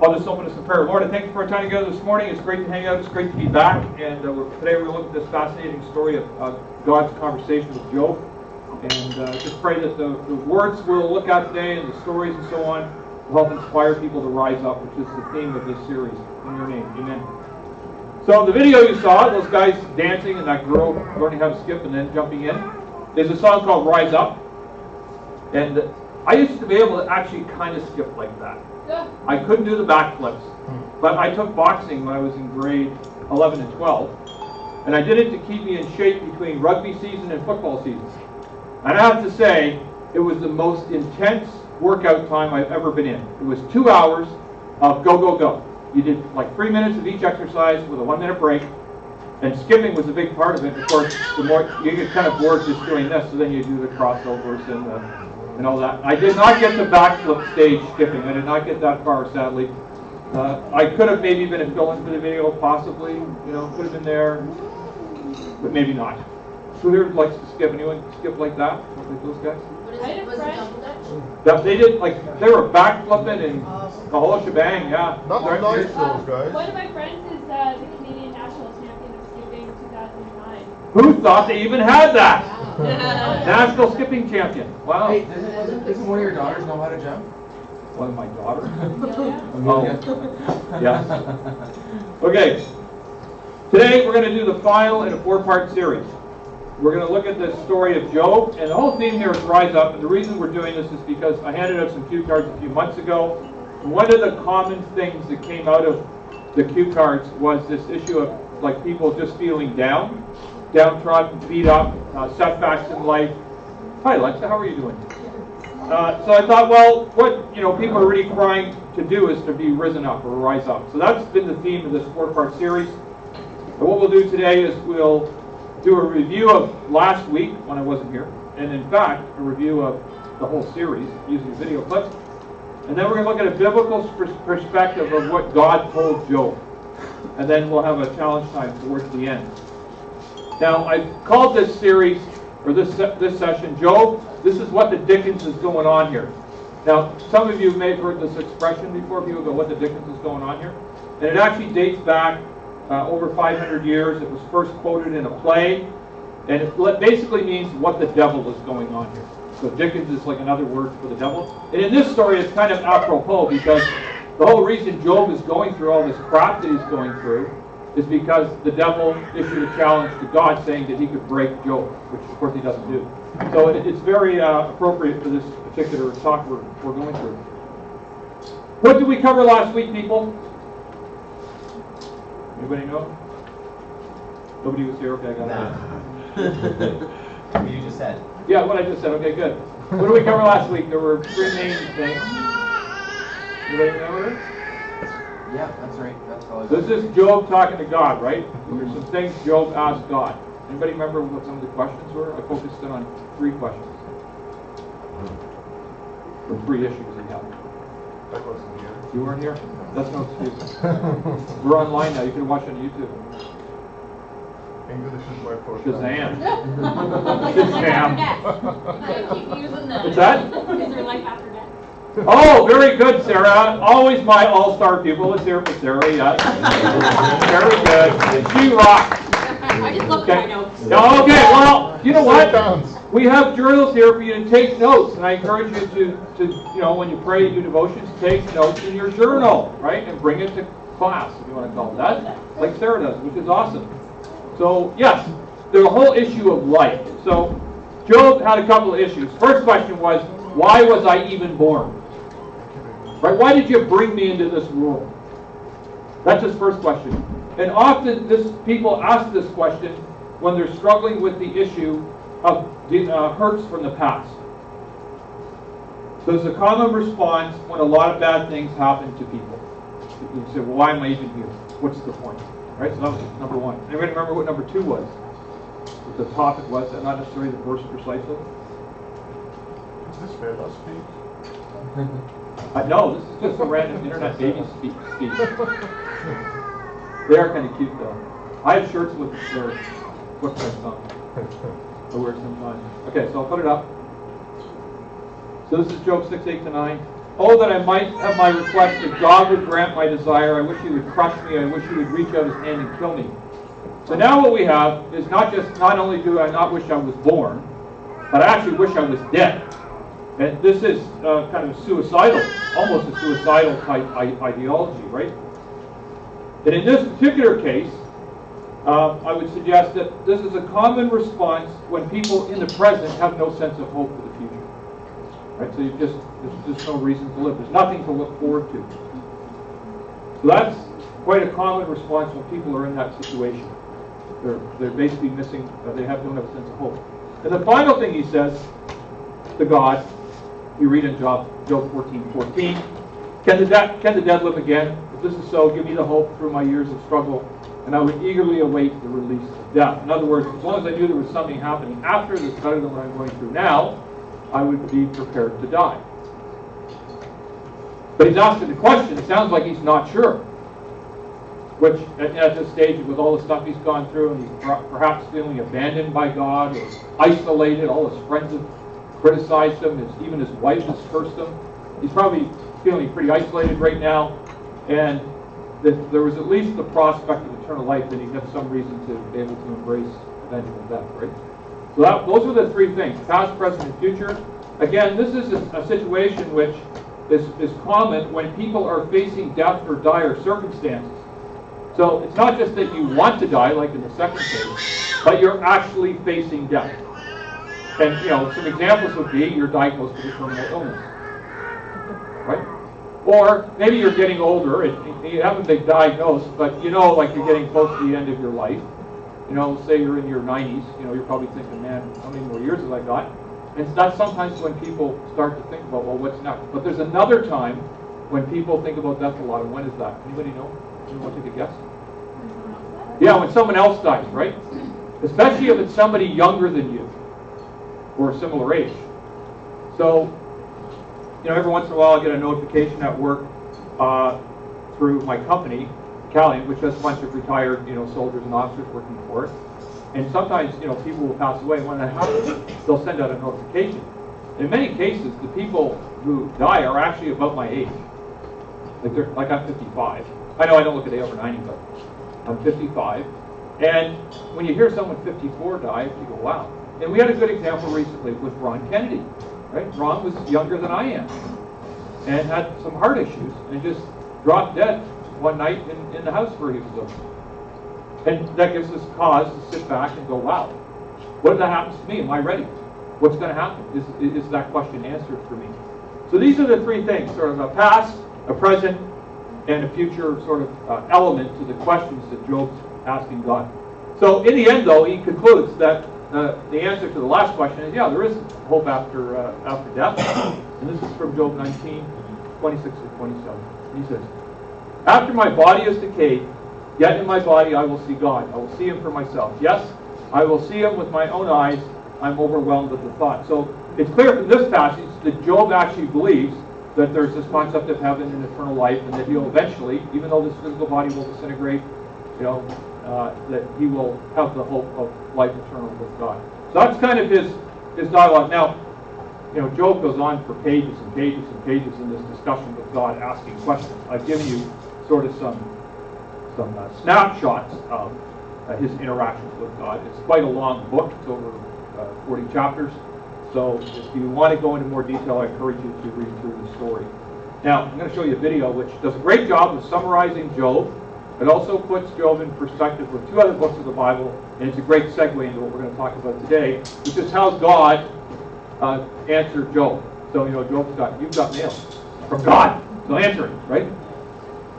I'll just open us in prayer. Lord, I thank you for our time together this morning. It's great to hang out. It's great to be back. And today we're going to look at this fascinating story of God's conversation with Job. And just pray that the words we'll look at today and the stories and so on will help inspire people to rise up, which is the theme of this series. In your name, amen. So the video you saw, those guys dancing and that girl learning how to skip and then jumping in, is a song called Rise Up. And I used to be able to actually kind of skip like that. I couldn't do the backflips, but I took boxing when I was in grade 11 and 12, and I did it to keep me in shape between rugby season and football season. And I have to say, it was the most intense workout time I've ever been in. It was 2 hours of go, go, go. You did like 3 minutes of each exercise with a 1 minute break, and skipping was a big part of it. Of course, the more you get kind of bored just doing this, so then you do the crossovers and all that. I did not get the backflip stage skipping. I did not get that far, sadly. I could have maybe been a fill-in for the video, possibly. You know, could have been there, but maybe not. Who here likes to skip? Anyone skip like that? Like those guys? Yeah, they did, like, they were backflipping and the whole shebang, yeah. Not nice, those guys. One of my friends is the Canadian national champion of skipping 2009. Who thought they even had that? National skipping champion. Wow. Hey, doesn't one of your daughters know how to jump? One of my daughters? Yeah. Yeah. Okay. Today we're going to do the final in a 4-part series. We're going to look at the story of Job, and the whole theme here is Rise Up. And the reason we're doing this is because I handed out some cue cards a few months ago. And one of the common things that came out of the cue cards was this issue of like people just feeling down, downtrodden, beat up, setbacks in life. Hi Alexa, how are you doing? So I thought, well, what people are really crying to do is to be risen up or rise up. So that's been the theme of this 4-part series. And what we'll do today is we'll do a review of last week when I wasn't here, and in fact, a review of the whole series using video clips. And then we're going to look at a biblical perspective of what God told Job. And then we'll have a challenge time towards the end. Now, I've called this series, or this session, Job, this is what the dickens is going on here. Now, some of you may have heard this expression before. People go, what the dickens is going on here? And it actually dates back over 500 years. It was first quoted in a play, and it basically means what the devil is going on here. So Dickens is like another word for the devil. And in this story, it's kind of apropos because the whole reason Job is going through all this crap that he's going through is because the devil issued a challenge to God saying that he could break Job, which of course he doesn't do. So it's very appropriate for this particular talk we're going through. What did we cover last week, people? Anybody know? Nobody was here? Okay, I got it. What you just said. Yeah, what I just said. Okay, good. What did we cover last week? There were 3 main things. Anybody remember it? Yeah, that's right. That's all. This is Job talking to God, right? There's some things Job asked God. Anybody remember what some of the questions were? I focused in on 3 questions. Or 3 issues he had. I wasn't here. You weren't here? That's no excuse. We're online now. You can watch on YouTube. English is my first Shazam. Shazam. Shazam. Keep using them. What's that? Is there life after death? Oh, very good, Sarah. Always my all-star pupil. Let's hear it for Sarah. Yes. Very good. She rocks. I just looked at my notes. No, okay, well, you know what? We have journals here for you to take notes, and I encourage you to when you pray, you do devotions, take notes in your journal, right? And bring it to class, if you want to call it that, like Sarah does, which is awesome. So, yes, the whole issue of life. So, Job had a couple of issues. First question was, why was I even born? Right? Why did you bring me into this world? That's his first question. And often people ask this question when they're struggling with the issue of hurts from the past. So it's a common response when a lot of bad things happen to people. You say, well, why am I even here? What's the point? Right? So that was number 1. Anybody remember what number 2 was? What the topic was? Not necessarily the verse precisely. Is this Vela speak? No, this is just a random internet baby speech. They are kind of cute, though. I have shirts with their footprints on. I wear it sometimes. Okay, so I'll put it up. So this is Job 6:8-9. Oh, that I might have my request that God would grant my desire. I wish he would crush me. I wish he would reach out his hand and kill me. So now what we have is not only do I not wish I was born, but I actually wish I was dead. And this is kind of suicidal, almost a suicidal type ideology, right? And in this particular case, I would suggest that this is a common response when people in the present have no sense of hope for the future. Right? So there's just no reason to live. There's nothing to look forward to. So that's quite a common response when people are in that situation. They're basically missing, don't have a sense of hope. And the final thing he says to God, you read in Job 14:14, can the dead live again? If this is so, give me the hope through my years of struggle, and I would eagerly await the release of death. In other words, as long as I knew there was something happening after that's better than what I'm going through now, I would be prepared to die. But he's asking the question, it sounds like he's not sure. Which, at this stage, with all the stuff he's gone through, and he's perhaps feeling abandoned by God, or isolated, all his friends have criticized him, even his wife has cursed him. He's probably feeling pretty isolated right now, and there was at least the prospect of eternal life, then he'd have some reason to be able to embrace eventual death, right? So those are the three things, past, present, and future. Again, this is a situation which is common when people are facing death or dire circumstances. So it's not just that you want to die, like in the second case, but you're actually facing death. And, some examples would be you're diagnosed with a terminal illness, right? Or maybe you're getting older, and you haven't been diagnosed, but like you're getting close to the end of your life. Say you're in your 90s, you're probably thinking, man, how many more years have I got? And that's sometimes when people start to think about, well, what's next? But there's another time when people think about death a lot, and when is that? Anybody know? Anyone want to take a guess? Yeah, when someone else dies, right? Especially if it's somebody younger than you, or a similar age. So, every once in a while I get a notification at work through my company, Calian, which has a bunch of retired, soldiers and officers working for it. And sometimes, people will pass away, and when that happens, they'll send out a notification. In many cases, the people who die are actually about my age. Like I'm 55. I know I don't look a day over 90, but I'm 55. And when you hear someone 54 die, you go, wow. And we had a good example recently with Ron Kennedy. Right? Ron was younger than I am and had some heart issues and just dropped dead one night in the house where he was living. And that gives us cause to sit back and go, wow, what if that happens to me? Am I ready? What's going to happen? Is that question answered for me? So these are the three things, sort of a past, a present, and a future sort of element to the questions that Job's asking God. So in the end, though, he concludes that the answer to the last question is, yeah, there is hope after death. And this is from Job 19, 26 to 27. He says, after my body is decayed, yet in my body I will see God. I will see him for myself. Yes, I will see him with my own eyes. I'm overwhelmed at the thought. So it's clear from this passage that Job actually believes that there's this concept of heaven and eternal life, and that he'll eventually, even though this physical body will disintegrate, that he will have the hope of life eternal with God. So that's kind of his dialogue. Now, Job goes on for pages and pages and pages in this discussion with God, asking questions. I've given you sort of some snapshots of his interactions with God. It's quite a long book. It's over 40 chapters. So if you want to go into more detail, I encourage you to read through the story. Now, I'm going to show you a video which does a great job of summarizing Job. It also puts Job in perspective with two other books of the Bible, and it's a great segue into what we're going to talk about today, which is how God answered Job. So, Job's you've got mail from God. So answer it, right?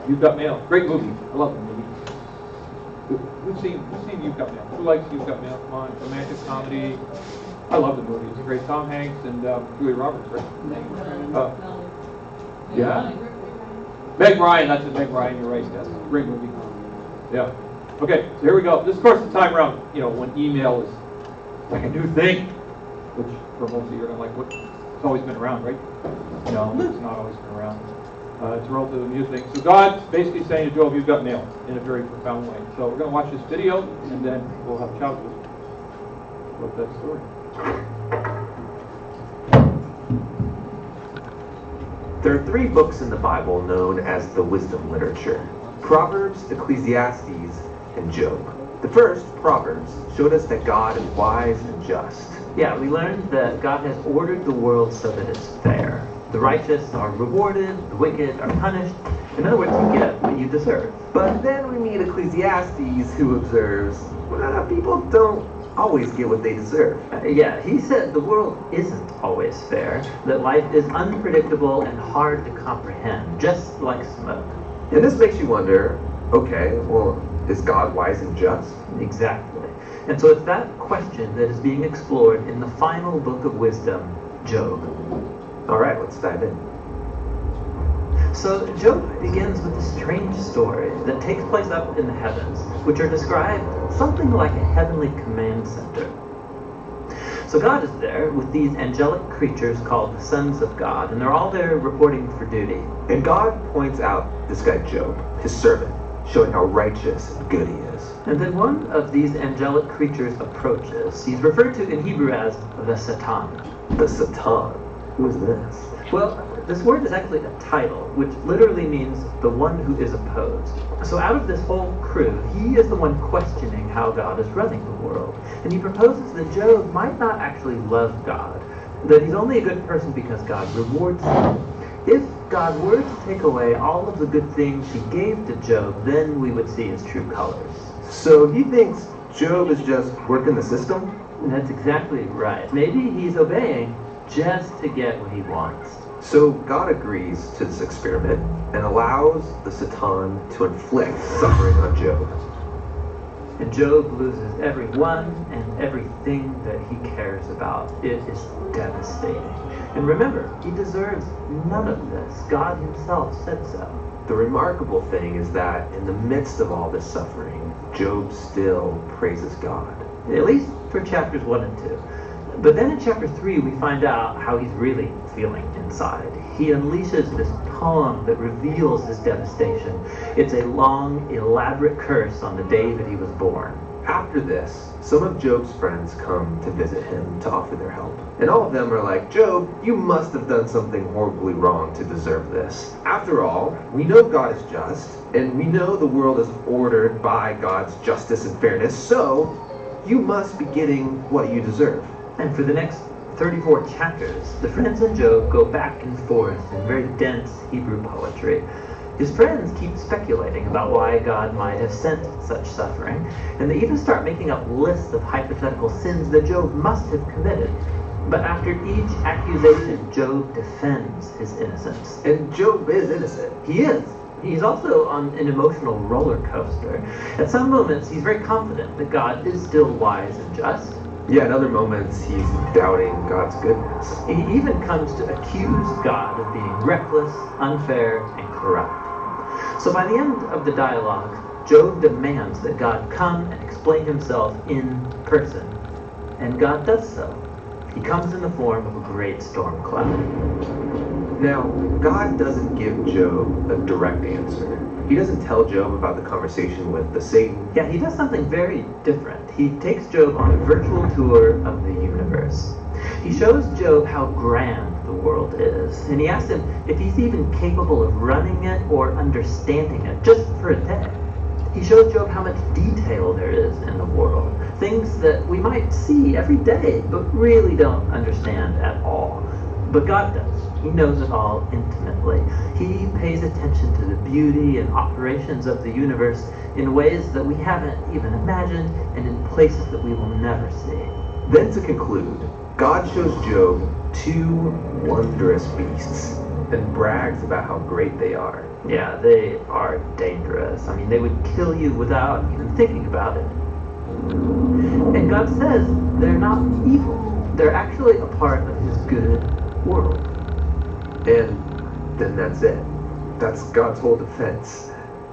You've Got Mail. Great movie. I love the movie. Who's seen You've Got Mail? Who likes You've Got Mail? Come on, romantic comedy. I love the movie. It's a great Tom Hanks and Julia Roberts, right? Yeah? Meg Ryan, that's it, Meg Ryan, you're right. Yes, great movie. Yeah. Okay, so here we go. This is, of course, the time around, when email is like a new thing, which for most of you are going to like, what? It's always been around, right? No, it's not always been around. It's a relatively new thing. So God's basically saying to Job, you've got mail, in a very profound way. So we're going to watch this video, and then we'll have a chat about that story. There are 3 books in the Bible known as the wisdom literature: Proverbs, Ecclesiastes, and Job. The first, Proverbs, showed us that God is wise and just. Yeah, we learned that God has ordered the world so that it's fair. The righteous are rewarded, the wicked are punished. In other words, you get what you deserve. But then we meet Ecclesiastes, who observes, well, people don't always get what they deserve. Yeah, he said the world isn't always fair, that life is unpredictable and hard to comprehend, just like smoke. And this makes you wonder, okay, well, is God wise and just? Exactly. And so it's that question that is being explored in the final book of wisdom, Job. All right, let's dive in. So Job begins with a strange story that takes place up in the heavens, which are described something like a heavenly command center. So God is there with these angelic creatures called the sons of God, and they're all there reporting for duty. And God points out this guy Job, his servant, showing how righteous and good he is. And then one of these angelic creatures approaches. He's referred to in Hebrew as the Satan. The Satan. Who is this? Well, this word is actually a title, which literally means the one who is opposed. So out of this whole crew, he is the one questioning how God is running the world. And he proposes that Job might not actually love God, that he's only a good person because God rewards him. If God were to take away all of the good things he gave to Job, then we would see his true colors. So he thinks Job is just working the system? And that's exactly right. Maybe he's obeying just to get what he wants. So God agrees to this experiment and allows the Satan to inflict suffering on Job. And Job loses everyone and everything that he cares about. It is devastating. And remember, he deserves none of this. God himself said so. The remarkable thing is that in the midst of all this suffering, Job still praises God. At least for chapters 1 and 2. But then in chapter 3, we find out how he's really feeling inside. He unleashes this poem that reveals his devastation. It's a long, elaborate curse on the day that he was born. After this, some of Job's friends come to visit him to offer their help. And all of them are like, Job, you must have done something horribly wrong to deserve this. After all, we know God is just, and we know the world is ordered by God's justice and fairness, so you must be getting what you deserve. And for the next 34 chapters, the friends and Job go back and forth in very dense Hebrew poetry. His friends keep speculating about why God might have sent such suffering, and they even start making up lists of hypothetical sins that Job must have committed. But after each accusation, Job defends his innocence. And Job is innocent. He is. He's also on an emotional roller coaster. At some moments, he's very confident that God is still wise and just. Yeah, in other moments, he's doubting God's goodness. He even comes to accuse God of being reckless, unfair, and corrupt. So by the end of the dialogue, Job demands that God come and explain himself in person. And God does so. He comes in the form of a great storm cloud. Now, God doesn't give Job a direct answer. He doesn't tell Job about the conversation with the Satan. Yeah, he does something very different. He takes Job on a virtual tour of the universe. He shows Job how grand the world is, and he asks him if he's even capable of running it or understanding it, just for a day. He shows Job how much detail there is in the world, things that we might see every day, but really don't understand at all. But God does. He knows it all intimately. He pays attention to the beauty and operations of the universe in ways that we haven't even imagined and in places that we will never see. Then to conclude, God shows Job 2 wondrous beasts and brags about how great they are. Yeah, they are dangerous. I mean, they would kill you without even thinking about it. And God says they're not evil. They're actually a part of his good world. And then that's it. That's God's whole defense.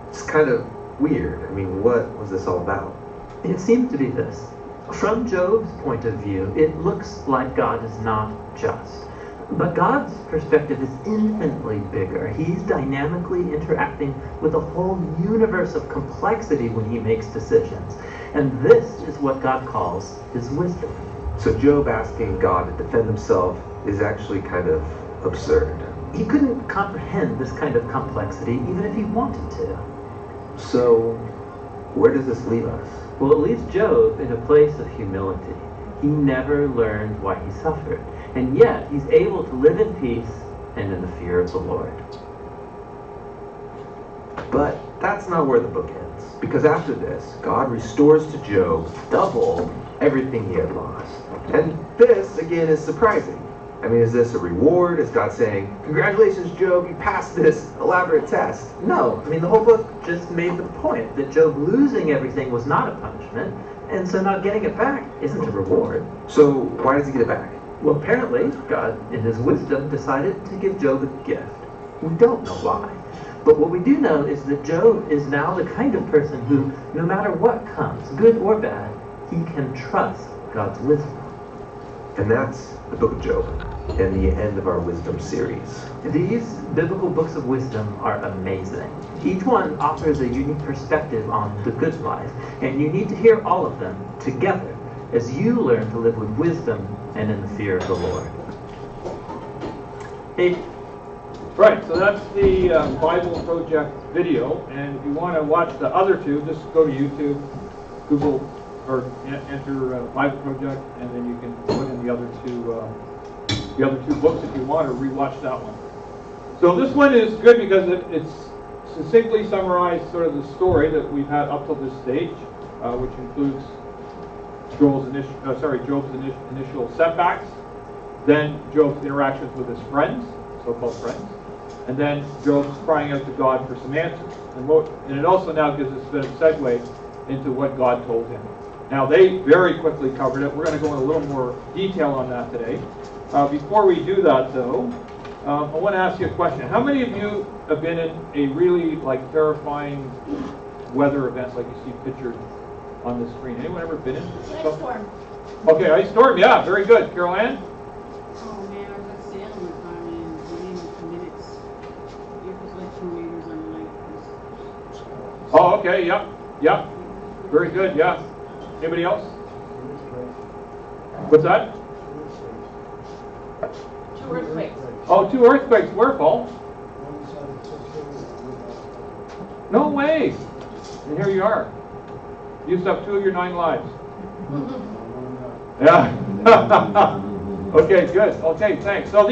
It's kind of weird. I mean, what was this all about? It seems to be this. From Job's point of view, it looks like God is not just. But God's perspective is infinitely bigger. He's dynamically interacting with a whole universe of complexity when he makes decisions. And this is what God calls his wisdom. So Job asking God to defend himself is actually kind of absurd. he couldn't comprehend this kind of complexity even if he wanted to. So, where does this leave us? Well, it leaves Job in a place of humility. He never learned why he suffered, and yet he's able to live in peace and in the fear of the Lord. But that's not where the book ends. Because after this, God restores to Job double everything he had lost. And this, again, is surprising. I mean, is this a reward? Is God saying, congratulations, Job, you passed this elaborate test? No, I mean, the whole book just made the point that Job losing everything was not a punishment, and so not getting it back isn't a reward. So why does he get it back? Well, apparently, God, in his wisdom, decided to give Job a gift. We don't know why. But what we do know is that Job is now the kind of person who, no matter what comes, good or bad, he can trust God's wisdom. And that's the book of Job, and the end of our wisdom series. These biblical books of wisdom are amazing. Each one offers a unique perspective on the good life, and you need to hear all of them together as you learn to live with wisdom and in the fear of the Lord. Hey, Right, so that's the Bible Project video, and if you want to watch the other two, just go to YouTube, Google, or enter Bible Project, and then you can put in the other two books if you want, or rewatch that one. So this one is good because it's succinctly summarized sort of the story that we've had up till this stage, which includes Job's initial setbacks, then Job's interactions with his friends, so-called friends, and then Job's crying out to God for some answers. And it also now gives us a bit of segue into what God told him. Now, they very quickly covered it. We're going to go in a little more detail on that today. Before we do that, though, I want to ask you a question. How many of you have been in a really terrifying weather event like you see pictured on the screen? Anyone ever been in? Ice storm. Okay, ice storm. Yeah, very good. Carol Ann? Oh man, I was at Salem with I mean, within minutes. It was like 2 meters on the lake. Oh, okay. Yep. Yep. Very good. Yeah. Anybody else? What's that? 2 earthquakes. Oh, 2 earthquakes. Where, Paul? No way. And here you are. Used up 2 of your 9 lives. Yeah. Okay, good. Okay, thanks. So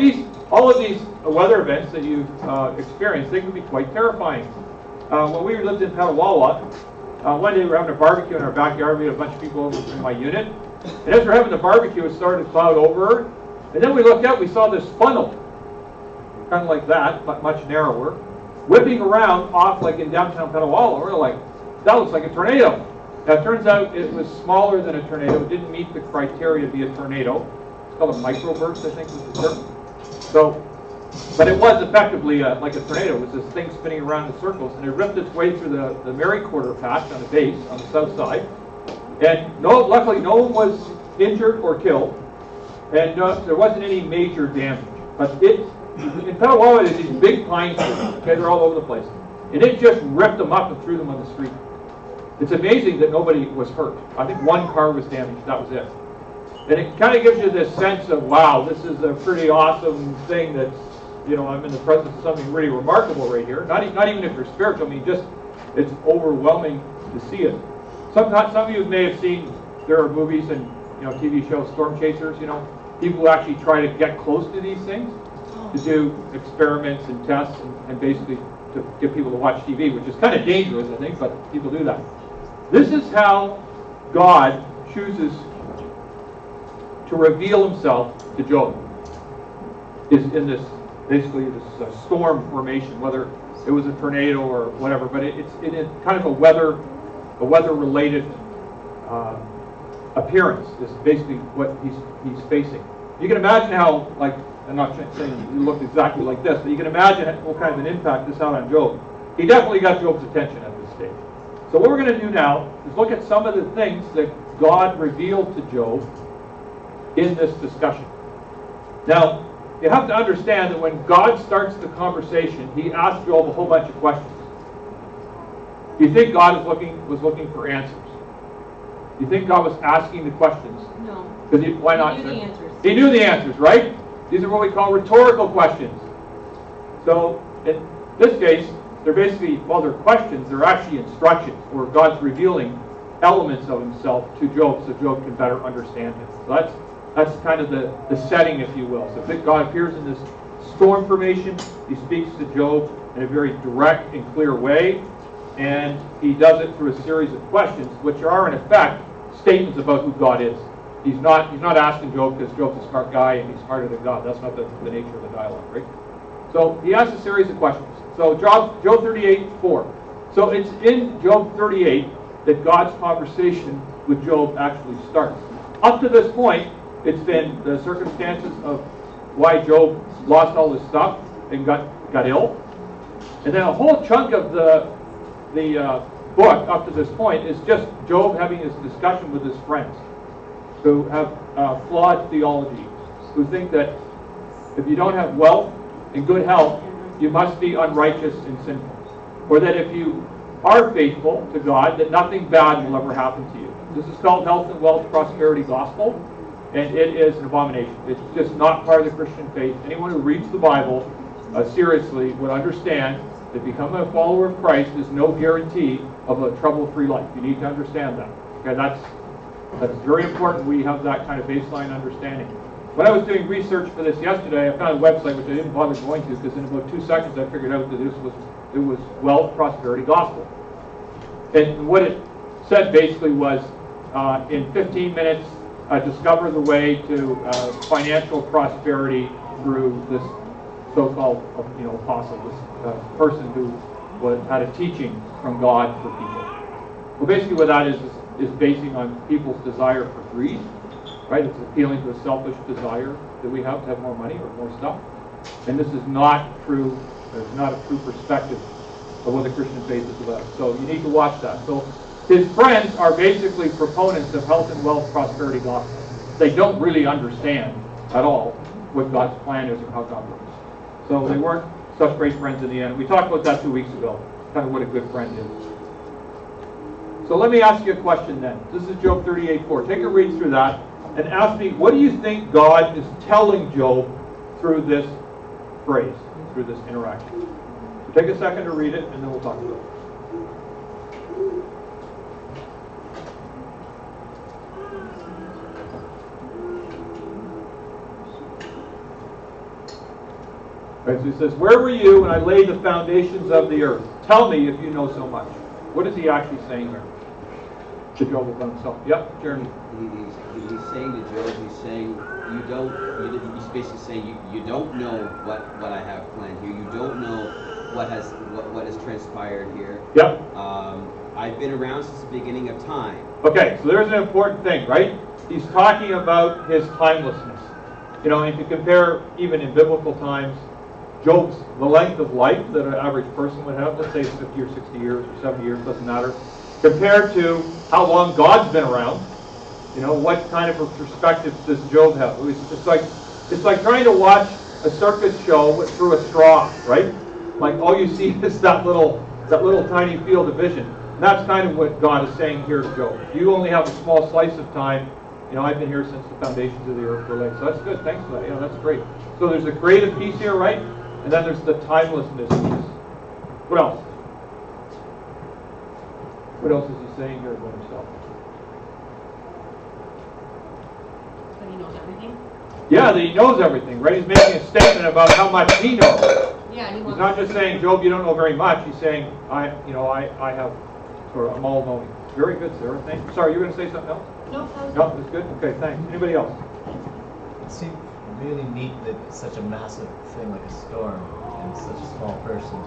all of these weather events that you've experienced, they can be quite terrifying. When we lived in Petawawa, one day we were having a barbecue in our backyard. We had a bunch of people over in my unit. And as we're having the barbecue, it started to cloud over. And then we looked out, we saw this funnel, kind of like that, but much narrower, whipping around off like in downtown Petawawa. We're like, that looks like a tornado. Now, it turns out it was smaller than a tornado. It didn't meet the criteria to be a tornado. It's called a microburst, I think was the term. So, but it was effectively like a tornado. It was this thing spinning around in circles, and it ripped its way through the Mary Quarter patch on the base on the south side. And luckily, no one was injured or killed, and there wasn't any major damage. But in Petawawa, there's these big pine trees. Okay, they're all over the place, and it just ripped them up and threw them on the street. It's amazing that nobody was hurt. I think 1 car was damaged. That was it. And it kind of gives you this sense of, wow, this is a pretty awesome thing that's, I'm in the presence of something really remarkable right here. Not even if you're spiritual. I mean, just, it's overwhelming to see it. Some of you may have seen, there are movies and, TV shows, Storm Chasers, people who actually try to get close to these things, to do experiments and tests and basically to get people to watch TV, which is kind of dangerous, I think, but people do that. This is how God chooses to reveal himself to Job, is in this, basically this storm formation, whether it was a tornado or whatever, but it's kind of a weather-related appearance is basically what he's facing. You can imagine how, I'm not saying he looked exactly like this, but you can imagine what kind of an impact this had on Job. He definitely got Job's attention at this stage. So what we're going to do now is look at some of the things that God revealed to Job in this discussion. Now, you have to understand that when God starts the conversation, he asks Job a whole bunch of questions. Do you think God was looking for answers? Do you think God was asking the questions? No. Why not? He knew the answers. He knew the answers, right? These are what we call rhetorical questions. So in this case, they're basically, while they're questions, they're actually instructions, or God's revealing elements of himself to Job so Job can better understand him. So that's kind of the setting, if you will. So God appears in this storm formation. He speaks to Job in a very direct and clear way, and he does it through a series of questions, which are in effect statements about who God is. He's not asking Job because Job's a smart guy and he's smarter than God. That's not the nature of the dialogue, right? So he asks a series of questions. So Job 38:4. So it's in Job 38 that God's conversation with Job actually starts. Up to this point, it's been the circumstances of why Job lost all his stuff and got ill. And then a whole chunk of the book up to this point is just Job having his discussion with his friends who have flawed theology, who think that if you don't have wealth and good health, you must be unrighteous and sinful. Or that if you are faithful to God, that nothing bad will ever happen to you. This is called health and wealth prosperity gospel, and it is an abomination. It's just not part of the Christian faith. Anyone who reads the Bible seriously would understand that becoming a follower of Christ is no guarantee of a trouble-free life. You need to understand that. Okay, that's very important. We have that kind of baseline understanding. When I was doing research for this yesterday, I found a website which I didn't bother going to because in about 2 seconds I figured out that it was wealth prosperity gospel. And what it said basically was, in 15 minutes, discover the way to financial prosperity through this so-called apostle, this person who had a teaching from God for people. Well, basically what that is basing on people's desire for greed, right? It's appealing to a selfish desire that we have to have more money or more stuff. And this is not true. It's not a true perspective of what the Christian faith is about. So you need to watch that. So his friends are basically proponents of health and wealth prosperity gospel. They don't really understand at all what God's plan is or how God works. So they weren't such great friends in the end. We talked about that 2 weeks ago, kind of what a good friend is. So let me ask you a question then. This is Job 38:4. Take a read through that and ask me, what do you think God is telling Job through this phrase, through this interaction? So take a second to read it, and then we'll talk about it. Right, so he says, where were you when I laid the foundations of the earth? Tell me if you know so much. What is he actually saying here? To Job about himself. Yep, Jeremy. He's saying to Job, he's saying, he's basically saying, you don't know what I have planned here. You don't know what has transpired here. Yep. I've been around since the beginning of time. Okay, so there's an important thing, right? He's talking about his timelessness. And to compare, even in biblical times, the length of life that an average person would have, let's say it's 50 or 60 years or 70 years, doesn't matter, compared to how long God's been around, what kind of a perspective does Job have? It's like trying to watch a circus show through a straw, right? Like all you see is that little tiny field of vision. And that's kind of what God is saying here to Job. You only have a small slice of time. I've been here since the foundations of the earth were laid. So that's good. Thanks for that. That's great. So there's a creative piece here, right? And then there's the timelessness piece. What else? What else is he saying here about himself? That he knows everything? Yeah, that he knows everything, right? He's making a statement about how much he knows. Yeah, He's not just saying, Job, you don't know very much. He's saying, I have I'm all knowing. Very good, Sarah. Thank you. Sorry, you were going to say something else? No, that was No, that's good. Okay, thanks. Anybody else? It seems really neat that such a massive thing like a storm and such a small person,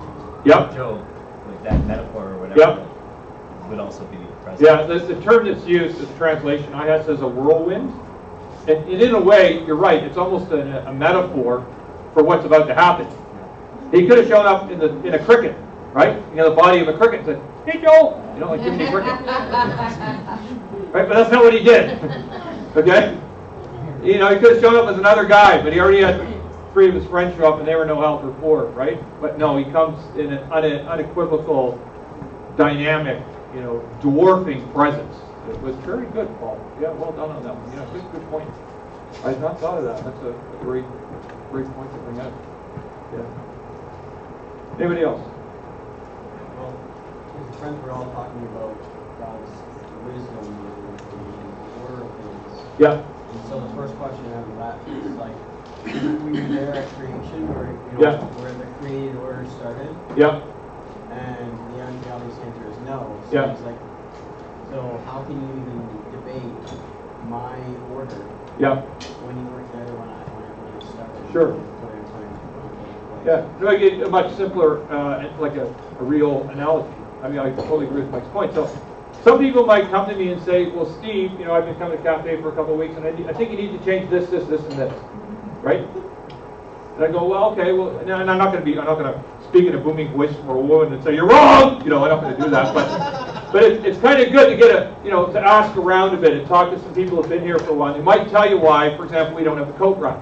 Yep. Job, like that metaphor or whatever, Yep. would also be present. Yeah, the term that's used as translation I had says a whirlwind. And in a way, you're right. It's almost a metaphor for what's about to happen. He could have shown up in a cricket, right? The body of a cricket and said, "Hey, Joel," like giving you a cricket. Right, but that's not what he did. Okay? He could have shown up as another guy, but he already had 3 of his friends show up, and they were no help or 4, right? But no, he comes in an unequivocal, dynamic, dwarfing presence. It was very good, Paul. Yeah, well done on that one. Good point. I had not thought of that. That's a great point to bring up. Yeah. Anybody else? Well, his friends were all talking about God's wisdom and the order of things. Yeah. And so the first question I have with that is like, were you there at creation, or Yeah. where the created order started? Yeah. And the obvious answer is no. So Yeah. it's like, so how can you even debate my order Yeah. when you weren't there when I started? Sure. Put it in place? Yeah. No, I get a much simpler, like a real analogy. I mean, I totally agree with Mike's point. So, some people might come to me and say, "Well, Steve, I've been coming to Cafe for a couple of weeks, and I think you need to change this, this, this, and this." Right? And I go, "Well, okay, well," and I'm not going to speak in a booming voice from a woman and say, "You're wrong." I'm not going to do that. But it's kind of good to get to ask around a bit and talk to some people who've been here for a while. They might tell you why, for example, we don't have a coat rack.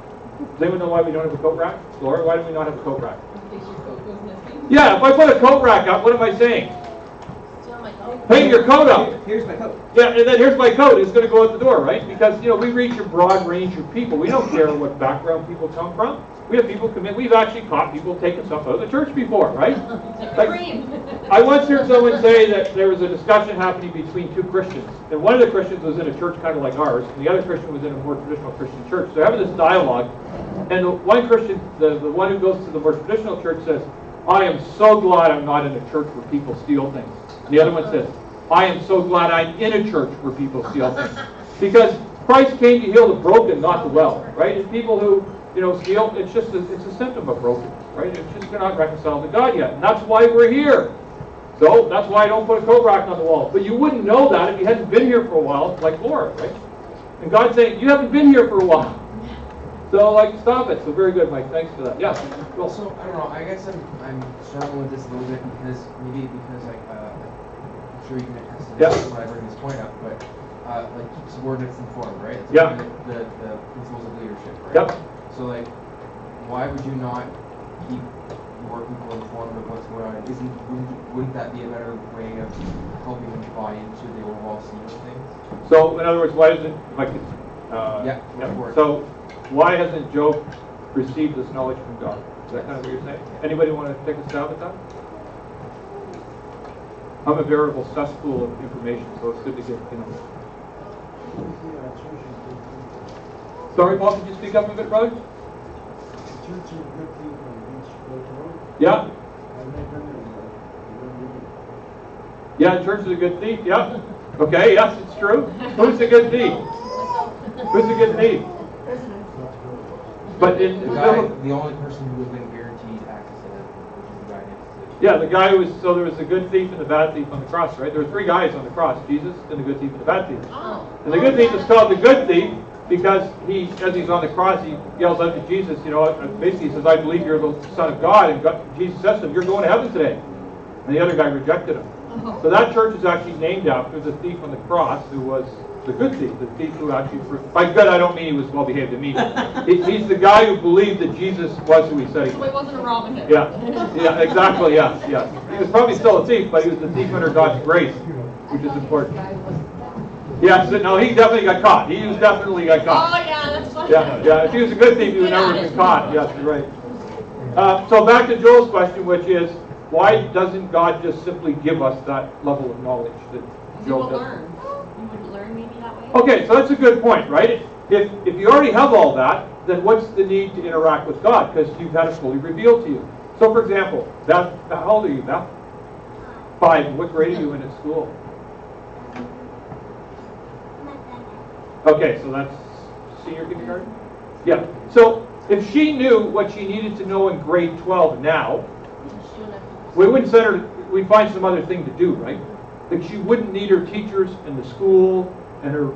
Does anyone know why we don't have a coat rack? Laura, why do we not have a coat rack? In case your coat goes missing. Yeah, if I put a coat rack up, what am I saying? Steal my coat. Hang your coat up. Here's my coat. Yeah, and then here's my coat. It's going to go out the door, right? Because, we reach a broad range of people. We don't care what background people come from. We have people come in. We've actually caught people taking stuff out of the church before, right? I once heard someone say that there was a discussion happening between two Christians. And one of the Christians was in a church kind of like ours, and the other Christian was in a more traditional Christian church. So they're having this dialogue. And the one Christian, the one who goes to the more traditional church says, "I am so glad I'm not in a church where people steal things." And the other one says, "I am so glad I'm in a church where people steal things." Because Christ came to heal the broken, not the well, right? And people who, steal, it's a symptom of brokenness, right? It's just they're not reconciled to God yet. And that's why we're here. So that's why I don't put a coat rack on the wall. But you wouldn't know that if you hadn't been here for a while, like Laura, right? And God's saying, "You haven't been here for a while." So, stop it. So very good, Mike. Thanks for that. Yeah. Cool. So I don't know. I guess I'm struggling with this a little bit because I'm sure you can attest to this when I bring this point up, but keep subordinates informed, right? It's Yeah. The principles of leadership, right? Yep. So why would you not keep more people informed of what's going on? Wouldn't that be a better way of helping them buy into the overall scheme of things? So, in other words, why doesn't, if I could, go for it. So, why hasn't Job received this knowledge from God? Is that kind of what you're saying? Anybody want to take a stab at that? I'm a veritable cesspool of information, so it's good to get, Sorry, Paul, could you speak up a bit, brother? Yeah? Yeah, church is a good thief, yeah. Okay, yes, it's true. Who's a good thief? Who's a good thief? But in the only person who has been guaranteed access to heaven, which is the guy next to. Yeah, the guy so there was a good thief and a bad thief on the cross, right? There were three guys on the cross, Jesus, and the good thief and the bad thief. Oh. And the good thief is called the good thief because as he's on the cross, he yells out to Jesus, basically he says, "I believe you're the Son of God," and Jesus says to him, "You're going to heaven today." And the other guy rejected him. So that church is actually named after the thief on the cross who was the good thief, the thief who actually, by good I don't mean he was well behaved to me. He's the guy who believed that Jesus was who he said he was. So he wasn't a Robin Hood. Yeah, exactly, yes. He was probably still a thief, but he was the thief under God's grace, which is important. Yes, no, he definitely got caught. He definitely got caught. Oh yeah, that's funny. Yeah, if he was a good thief, he would never have been caught. Yes, you're right. So back to Joel's question, which is, why doesn't God just simply give us that level of knowledge that Joel does? You wouldn't learn maybe that way? Okay, so that's a good point, right? If you already have all that, then what's the need to interact with God? Because you've had it fully revealed to you. So, for example, Beth, how old are you, Beth? 5. What grade are you in at school? Okay, so that's senior kindergarten? Yeah. So, if she knew what she needed to know in grade 12 now, we wouldn't send her, we'd find some other thing to do, right? Like she wouldn't need her teachers and the school and her,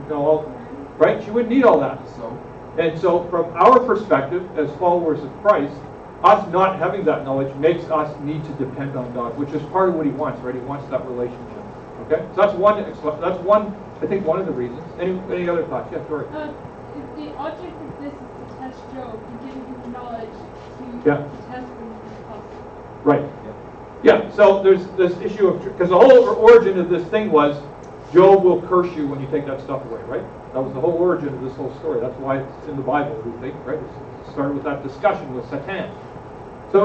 right? She wouldn't need all that. And so from our perspective as followers of Christ, us not having that knowledge makes us need to depend on God, which is part of what he wants, right? He wants that relationship. Okay? So that's one, I think one of the reasons. Any other thoughts? Yeah, Tori. If the object of this is to test Job and giving him the knowledge to test him if possible. Right. Yeah, so there's this issue of, because the whole origin of this thing was, Job will curse you when you take that stuff away, right? That was the whole origin of this whole story. That's why it's in the Bible, we think, right? It started with that discussion with Satan. So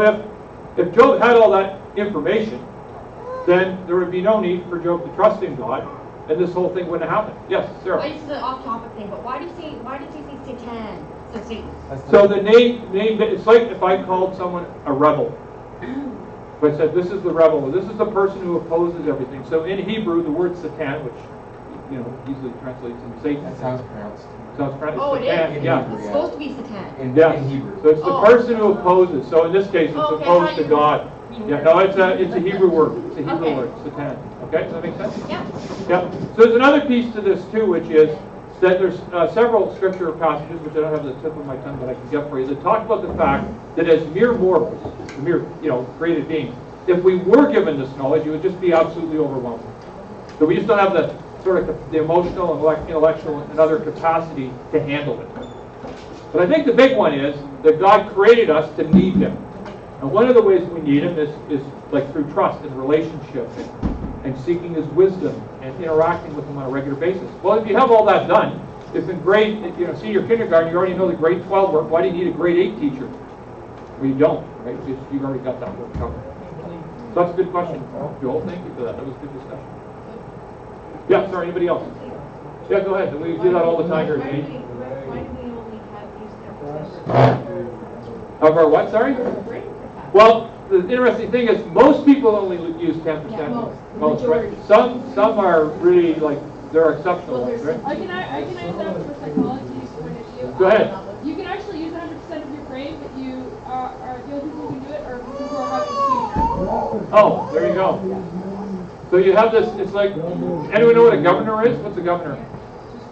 If Job had all that information, then there would be no need for Job to trust in God, and this whole thing wouldn't happen. Yes, Sarah. This is an off-topic thing, but why did you say Satan? So Satan. So the name, it's like if I called someone a rebel. If I said, this is the rebel, this is the person who opposes everything. So in Hebrew, the word Satan, which, easily translates into Satan. That's how it's pronounced. Sounds pronounced. Oh, it Satan, is? yeah. It's supposed to be Satan. In Hebrew. So it's the person who opposes. So in this case, it's Okay, opposed to God. Yeah, no, it's a Hebrew word. It's a Hebrew Okay. word, Satan. Okay, does that make sense? Yeah. Yeah. So there's another piece to this too, which is that there's several scripture passages, which I don't have at the tip of my tongue, but I can get for you, that talk about the fact that as mere mortals, mere created beings, if we were given this knowledge, it would just be absolutely overwhelming. So we just don't have the sort of the emotional and intellectual and other capacity to handle it. But I think the big one is that God created us to need Him. And one of the ways we need Him is like through trust and relationship and seeking His wisdom and interacting with Him on a regular basis. Well, if you have all that done, if in grade, senior kindergarten, you already know the grade 12 work, why do you need a grade 8 teacher? Well, you don't, right? You've already got that work covered. So that's a good question, Joel. Thank you for that. That was a good discussion. Yeah, sorry, anybody else? Yeah, go ahead. We do that all the time here. Why do we only have these 10%? Of our what, sorry? Well, the interesting thing is most people only use 10%. Yeah, most, right? Some are really like, there are exceptional ones, right? I can answer that from a psychology point of view. Go ahead. You can actually use 100% of your brain, but you are the only people who can do it are people who are having seizures. Oh, there you go. So you have this, it's like, anyone know what a governor is? What's a governor?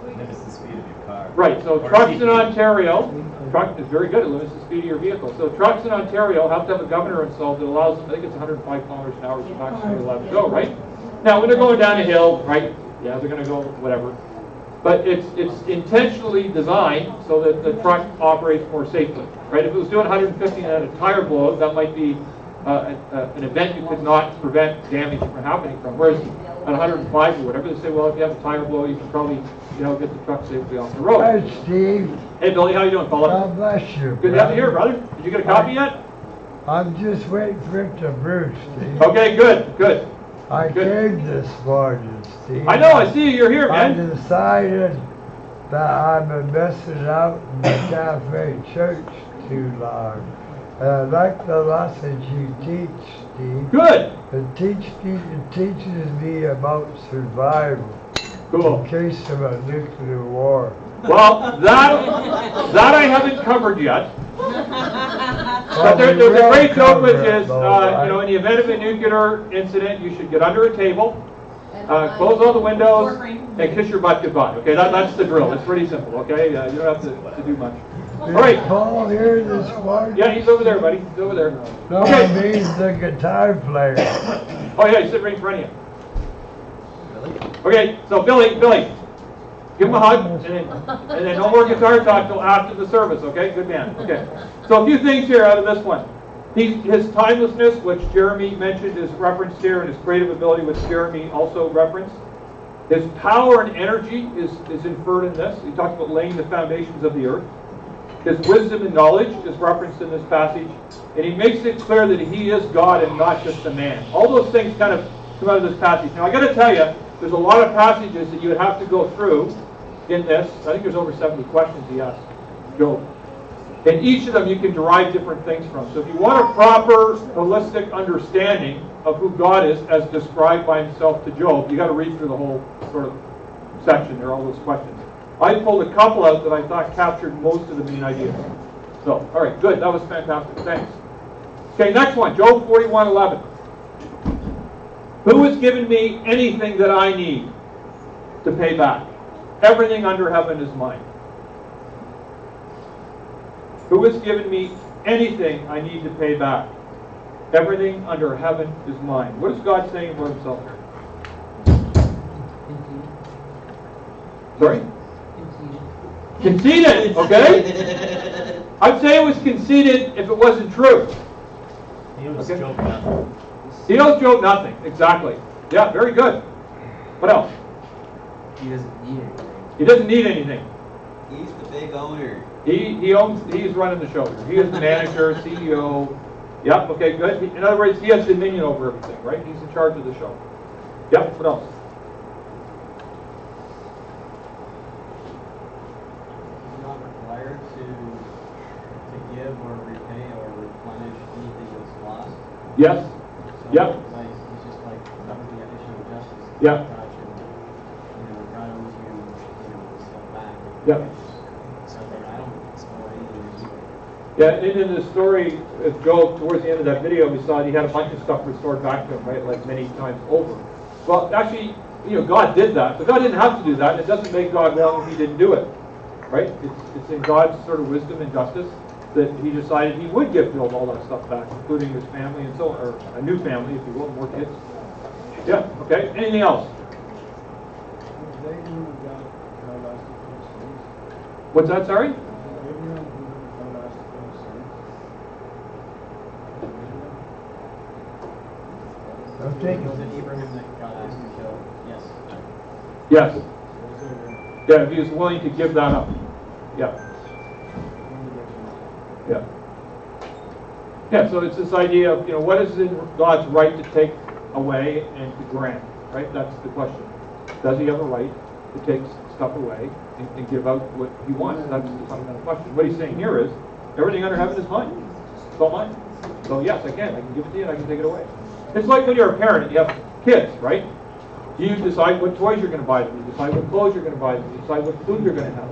Limits the speed of your car. Right, so Or trucks GPS. in Ontario, truck is very good, it limits the speed of your vehicle. So trucks in Ontario have to have a governor installed that allows them, I think it's 105 kilometers an hour is the maximum they're allowed to go, right? Now, when they're going down a hill, right, yeah, they're going to go whatever. But it's intentionally designed so that the truck operates more safely, right? If it was doing 150 and had a tire blowout, that might be an event you could not prevent damage from happening from. Whereas at 105 or whatever, they say, well, if you have a tire blow, you can probably, get the truck safely off the road. Hi, Steve. Hey, Billy, how you doing, fella? God bless you. Good to have you here, brother. Did you get a copy yet? I'm just waiting for it to brew, Steve. Okay, good. I Good. came this morning, Steve. I know, I see you. You're here, I man. decided that I've been messing out in the cafe church too long. And I like the lessons you teach, Steve. Good. It teaches me about survival Cool. in case of a nuclear war. Well, that I haven't covered yet. But there's a great joke which is, in the event of a nuclear incident, you should get under a table, close all the windows, and kiss your butt goodbye. Okay, that's the drill. It's pretty simple. Okay, you don't have to do much. All right. Paul here this morning? Yeah, he's over there, buddy. He's over there. No, Okay. I mean the guitar player. Oh yeah, he's sitting right in front of you. Okay, so Billy, give him a hug, and then no more guitar talk till after the service. Okay, good man. Okay, so a few things here out of this one. His timelessness, which Jeremy mentioned, is referenced here, and his creative ability, which Jeremy also referenced. His power and energy is inferred in this. He talks about laying the foundations of the earth. His wisdom and knowledge is referenced in this passage, and he makes it clear that he is God and not just a man. All those things kind of come out of this passage. Now, I got to tell you, there's a lot of passages that you would have to go through in this. I think there's over 70 questions he asked Job. And each of them you can derive different things from. So if you want a proper, holistic understanding of who God is as described by himself to Job, you got to read through the whole sort of section there, all those questions. I pulled a couple out that I thought captured most of the main ideas. So, all right, good. That was fantastic. Thanks. Okay, next one, Job 41:11. Who has given me anything that I need to pay back? Everything under heaven is mine. Who has given me anything I need to pay back? Everything under heaven is mine. What is God saying about himself here? Sorry? Conceited, okay? I'd say it was conceited if it wasn't true. He owes Job nothing. He owes Job nothing, exactly. Yeah, very good. What else? He doesn't need anything. He doesn't need anything. He's the big owner. He's running the show here. He is the manager, CEO. Yep, okay, good. In other words, he has dominion over everything, right? He's in charge of the show. Yep, what else? He's not required to give or repay or replenish anything that's lost. Yes. So Yep. He's just like covering the additional justice. Yep. God should, God owes you, this stuff back. Yep. So that I don't owe anything to you. Yeah, and in the story of Job, towards the end of that video, we saw he had a bunch of stuff restored back to him, right, like many times over. Well, actually, God did that, but God didn't have to do that. It doesn't make God wrong if he didn't do it, right? It's in God's sort of wisdom and justice that he decided he would give Job all that stuff back, including his family and so on, or a new family, if you will, more kids. Yeah, okay. Anything else? What's that, sorry? I'm taking Was it Abraham that God asked to kill? Yes. Yes. Yeah, if he was willing to give that up. Yeah. Yeah. Yeah, so it's this idea of, what is in God's right to take away and to grant, right? That's the question. Does he have a right to take stuff away and give out what he wants? That's the fundamental question. What he's saying here is, everything under heaven is mine. It's all mine. So yes, I can give it to you and I can take it away. It's like when you're a parent and you have kids, right? You decide what toys you're going to buy them. You decide what clothes you're going to buy them. You decide what food you're going to have.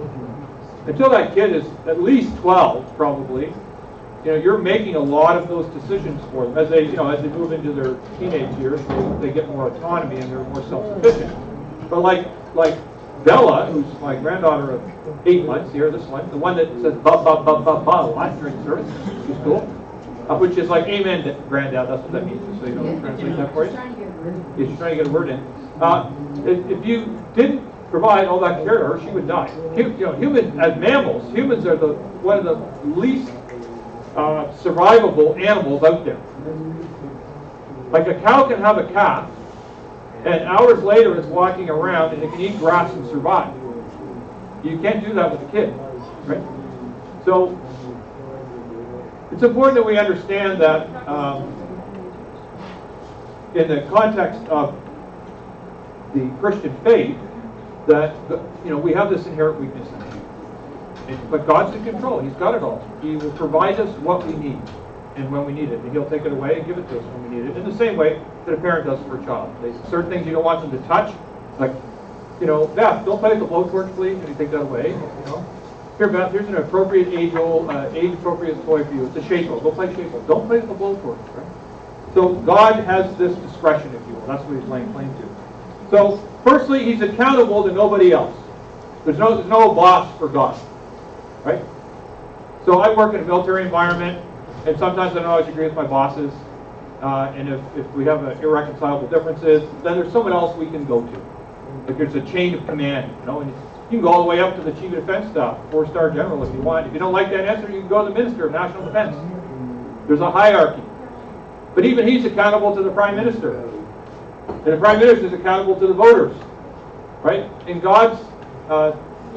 Until that kid is at least 12, probably, you're making a lot of those decisions for them. As they move into their teenage years, they get more autonomy and they're more self-sufficient. But like Bella, who's my granddaughter of 8 months here, this one, the one that says ba ba ba ba ba a lot during service, she's cool. Which is like amen, granddad, that's what that means, just so you know, translate that for you. Yeah, she's trying to get a word in. If you didn't provide all that care to her, she would die. As mammals, humans are one of the least survivable animals out there. Like a cow can have a calf, and hours later it's walking around and it can eat grass and survive. You can't do that with a kid, right? So it's important that we understand that in the context of the Christian faith, that we have this inherent weakness in it. But God's in control. He's got it all. He will provide us what we need and when we need it. And he'll take it away and give it to us when we need it. In the same way that a parent does for a child. Certain things you don't want them to touch. Like, Beth, don't play with the blowtorch, please. Can you take that away? Here, Beth, here's an appropriate age-appropriate toy for you. It's a Shaco. Go play Shaco. Don't play with the blowtorch, right? So God has this discretion, if you will. That's what he's laying claim to. So, firstly, he's accountable to nobody else. There's no boss for God, right? So I work in a military environment, and sometimes I don't always agree with my bosses. And if we have irreconcilable differences, then there's someone else we can go to. Like there's a chain of command, and you can go all the way up to the Chief of Defense Staff, 4-star general if you want. If you don't like that answer, you can go to the Minister of National Defense. There's a hierarchy. But even he's accountable to the Prime Minister. And the Prime Minister is accountable to the voters. Right? In God's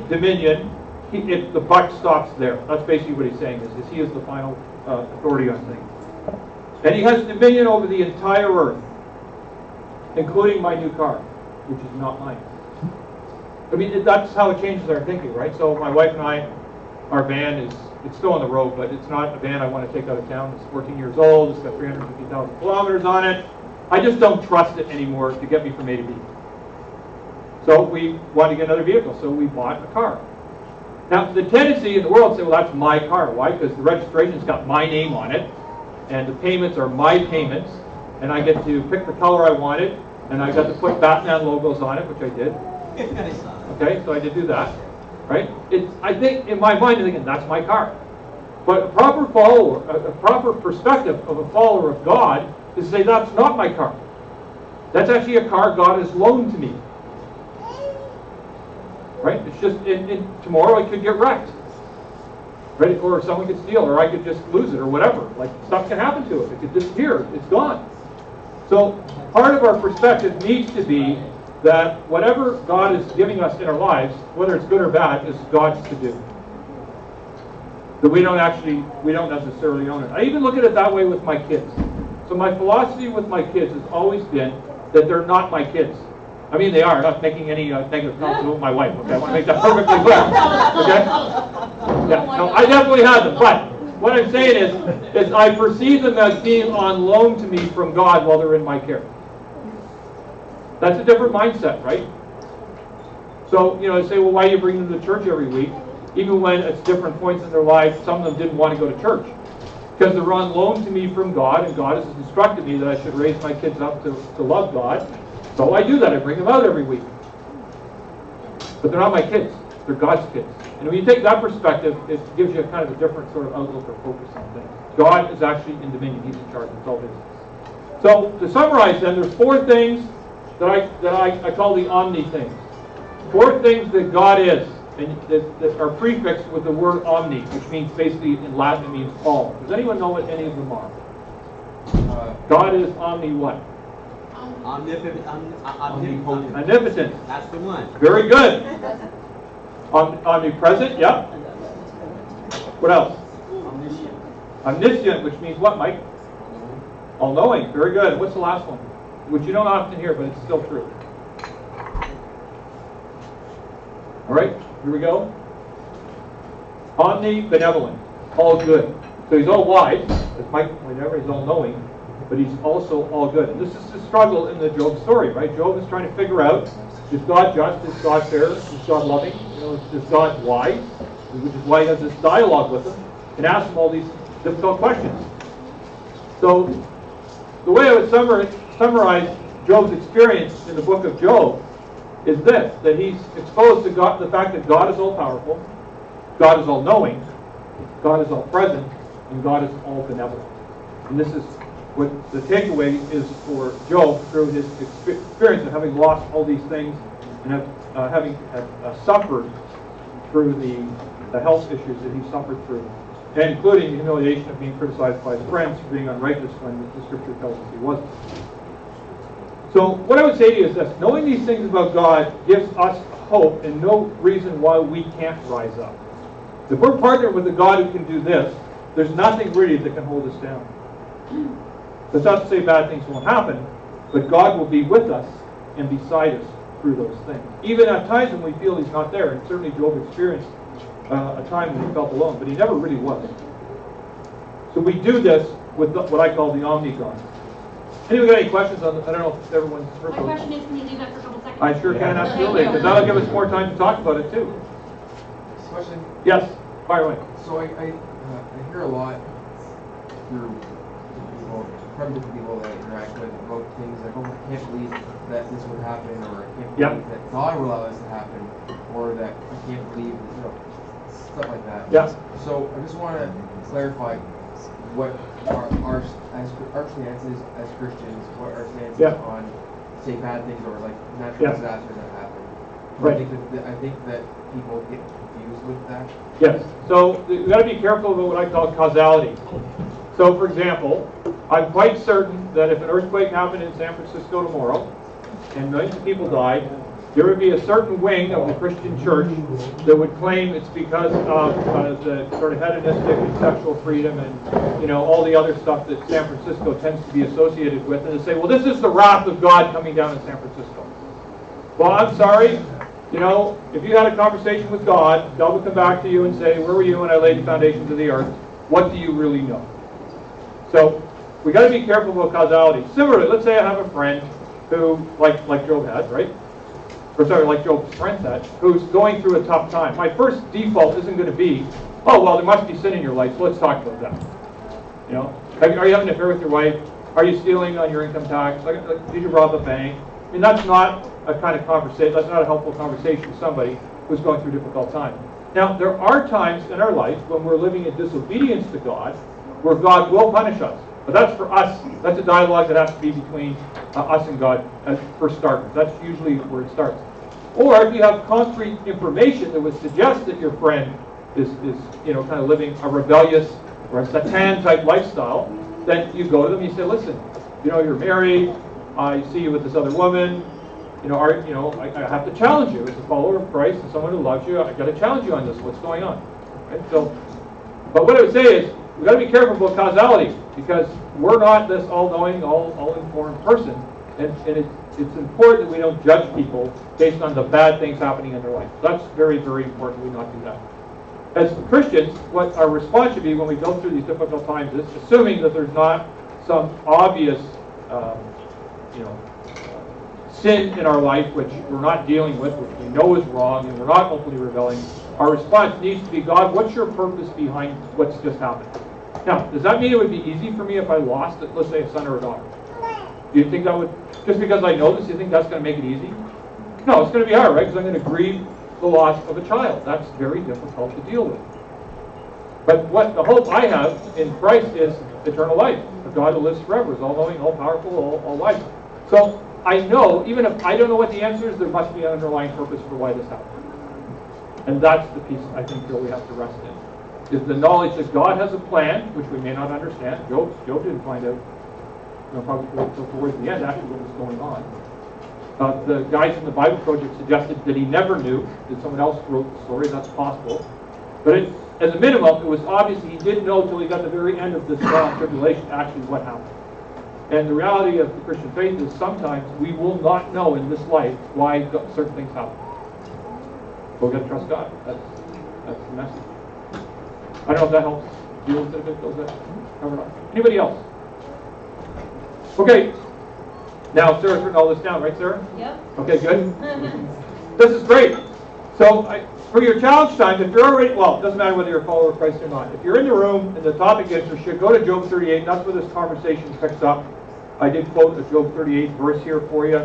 dominion, the buck stops there. That's basically what he's saying, is he is the final authority on things. And he has dominion over the entire earth, including my new car, which is not mine. I mean, that's how it changes our thinking, right? So my wife and I, our van it's still on the road, but it's not a van I want to take out of town. It's 14 years old. It's got 350,000 kilometers on it. I just don't trust it anymore to get me from A to B. So we wanted to get another vehicle, so we bought a car. Now, the tendency in the world to say, well, that's my car. Why? Because the registration's got my name on it, and the payments are my payments, and I get to pick the color I wanted, and I got to put Batman logos on it, which I did. Okay, so I did do that, right? I think, in my mind, I'm thinking, that's my car. But a proper follower, a proper perspective of a follower of God is to say, that's not my car. That's actually a car God has loaned to me. Right? It's just, tomorrow it could get wrecked. Right? Or someone could steal, or I could just lose it, or whatever. Like, stuff can happen to it. It could disappear. It's gone. So, part of our perspective needs to be that whatever God is giving us in our lives, whether it's good or bad, is God's to do. that we don't necessarily own it. I even look at it that way with my kids. So my philosophy with my kids has always been that they're not my kids. I mean, they are. I'm not making any negative comments about my wife. Okay, I want to make that perfectly clear. Okay? Yeah. No, I definitely have them. But what I'm saying is I perceive them as being on loan to me from God while they're in my care. That's a different mindset, right? So, you know, I say, well, why are you bringing them to church every week? Even when at different points in their life, some of them didn't want to go to church. Because they're on loan to me from God, and God has instructed me that I should raise my kids up to love God. So I do that. I bring them out every week. But they're not my kids. They're God's kids. And when you take that perspective, it gives you a kind of a different sort of outlook or focus on things. God is actually in dominion. He's in charge. It's all business. So to summarize then, there's 4 things that I call the omni things. 4 things that God is, and that are prefixed with the word omni, which means basically in Latin it means all. Does anyone know what any of them are? God is omni what? Omnipotent. Omnipotent. That's the one. Very good. Omnipresent, yeah. What else? Omniscient. Omniscient, which means what, Mike? All-knowing. Very good. What's the last one? Which you don't often hear, but it's still true. All right, here we go. Omnibenevolent, all good. So he's all wise, as Mike pointed out, he's all-knowing, but he's also all good. And this is the struggle in the Job story, right? Job is trying to figure out, is God just, is God fair, is God loving, is God wise, which is why he has this dialogue with him, and asks him all these difficult questions. So the way I would summarize Job's experience in the book of Job is this, that he's exposed to God, the fact that God is all-powerful, God is all-knowing, God is all-present, and God is all-benevolent. And this is what the takeaway is for Job through his experience of having lost all these things and having suffered through the health issues that he suffered through, and including the humiliation of being criticized by his friends for being unrighteous when the Scripture tells us he wasn't. So what I would say to you is this: knowing these things about God gives us hope and no reason why we can't rise up. If we're partnered with a God who can do this, there's nothing really that can hold us down. That's not to say bad things won't happen, but God will be with us and beside us through those things. Even at times when we feel he's not there, and certainly Job experienced a time when he felt alone, but he never really was. So we do this with what I call the Omni God. Anyone got any questions on this? I don't know if everyone's heard My question is, can you do that for a couple seconds? I sure can, absolutely, because that'll give us more time to talk about it too. Question? Yes, fire away. So I hear a lot through people, from different people that I interact with about things like, oh, I can't believe that this would happen, or I can't believe that God will allow this to happen, or that I can't believe, stuff like that. Yes. So I just want to clarify what our stance is as Christians, what our stance is on, say, bad things or like natural disasters that happen. Right. I think that people get confused with that. Yes. So we've got to be careful about what I call causality. So, for example, I'm quite certain that if an earthquake happened in San Francisco tomorrow and millions of people died, there would be a certain wing of the Christian church that would claim it's because of the sort of hedonistic and sexual freedom and, all the other stuff that San Francisco tends to be associated with, and to say, well, this is the wrath of God coming down in San Francisco. Well, I'm sorry. If you had a conversation with God, God would come back to you and say, where were you when I laid the foundations of the earth? What do you really know? So we got to be careful about causality. Similarly, let's say I have a friend who, like Job had, right? Or sorry, like Job's friend had, who's going through a tough time. My first default isn't going to be, oh, well, there must be sin in your life, so let's talk about that. Are you having an affair with your wife? Are you stealing on your income tax? Did you rob a bank? I mean, that's not a kind of conversation, that's not a helpful conversation with somebody who's going through a difficult time. Now, there are times in our life when we're living in disobedience to God, where God will punish us. But that's for us. That's a dialogue that has to be between us and God for starters. That's usually where it starts. Or if you have concrete information that would suggest that your friend is kind of living a rebellious or a Satan type lifestyle, then you go to them and you say, listen, you're married, I see you with this other woman, I have to challenge you as a follower of Christ and someone who loves you. I've got to challenge you on this. What's going on? Right? So But what I would say is, we've got to be careful about causality, because we're not this all-knowing, all-informed person. And it's important that we don't judge people based on the bad things happening in their life. That's very, very important we not do that. As Christians, what our response should be when we go through these difficult times is assuming that there's not some obvious sin in our life which we're not dealing with, which we know is wrong, and we're not openly rebelling. Our response needs to be, God, what's your purpose behind what's just happened? Now, does that mean it would be easy for me if I lost, let's say, a son or a daughter? Do you think that would, just because I know this, do you think that's going to make it easy? No, it's going to be hard, right? Because I'm going to grieve the loss of a child. That's very difficult to deal with. But what the hope I have in Christ is eternal life. A God who lives forever, is all-knowing, all-powerful, all-wise. So I know, even if I don't know what the answer is, there must be an underlying purpose for why this happened. And that's the piece I think that we have to rest in. Is the knowledge that God has a plan, which we may not understand. Job didn't find out, probably towards the end, actually, what was going on. The guys in the Bible Project suggested that he never knew, that someone else wrote the story. That's possible. But as a minimum, it was obvious he didn't know until he got to the very end of this trial and tribulation actually what happened. And the reality of the Christian faith is sometimes we will not know in this life why certain things happen. But we've got to trust God. That's the message. I don't know if that helps deal with it a bit. Does that cover it up? Anybody else? Okay. Now, Sarah's written all this down, right, Sarah? Yep. Okay, good. This is great. So, for your challenge time, if you're already, well, it doesn't matter whether you're a follower of Christ or not. If you're in the room and the topic is, or should go to Job 38, that's where this conversation picks up. I did quote a Job 38 verse here for you.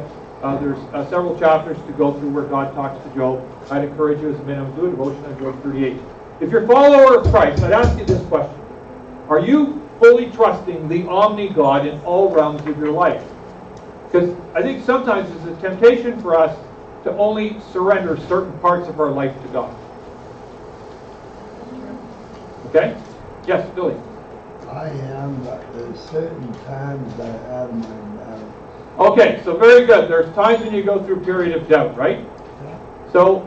There's several chapters to go through where God talks to Job. I'd encourage you as a minimum to do a devotion on Job 38. If you're a follower of Christ, I'd ask you this question. Are you fully trusting the omni-God in all realms of your life? Because I think sometimes there's a temptation for us to only surrender certain parts of our life to God. Okay? Yes, Billy. I am, but there's certain times I have my doubt. Okay, so very good. There's times when you go through a period of doubt, right? Yeah. So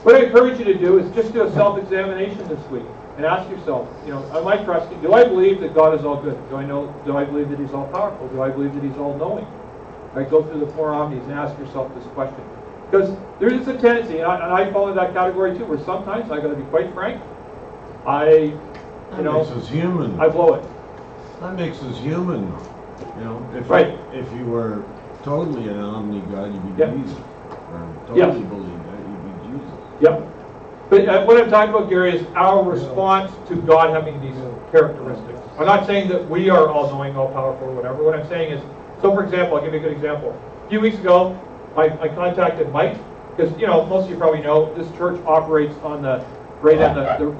what I encourage you to do is just do a self-examination this week and ask yourself, am I trusting? Do I believe that God is all good? Do I believe that He's all powerful? Do I believe that He's all knowing? Right? Go through the four omnis and ask yourself this question. Because there is a tendency, and I fall in that category too, where sometimes, I got to be quite frank, That makes us human. I blow it. That makes us human. If you were totally an omni-God, you'd be Jesus. Or totally believe that, you'd be Jesus. Yep. But what I'm talking about, Gary, is our response to God having these characteristics. I'm not saying that we are all-knowing, all-powerful, or whatever. What I'm saying is, so for example, I'll give you a good example. A few weeks ago, I contacted Mike, because, most of you probably know, this church operates on the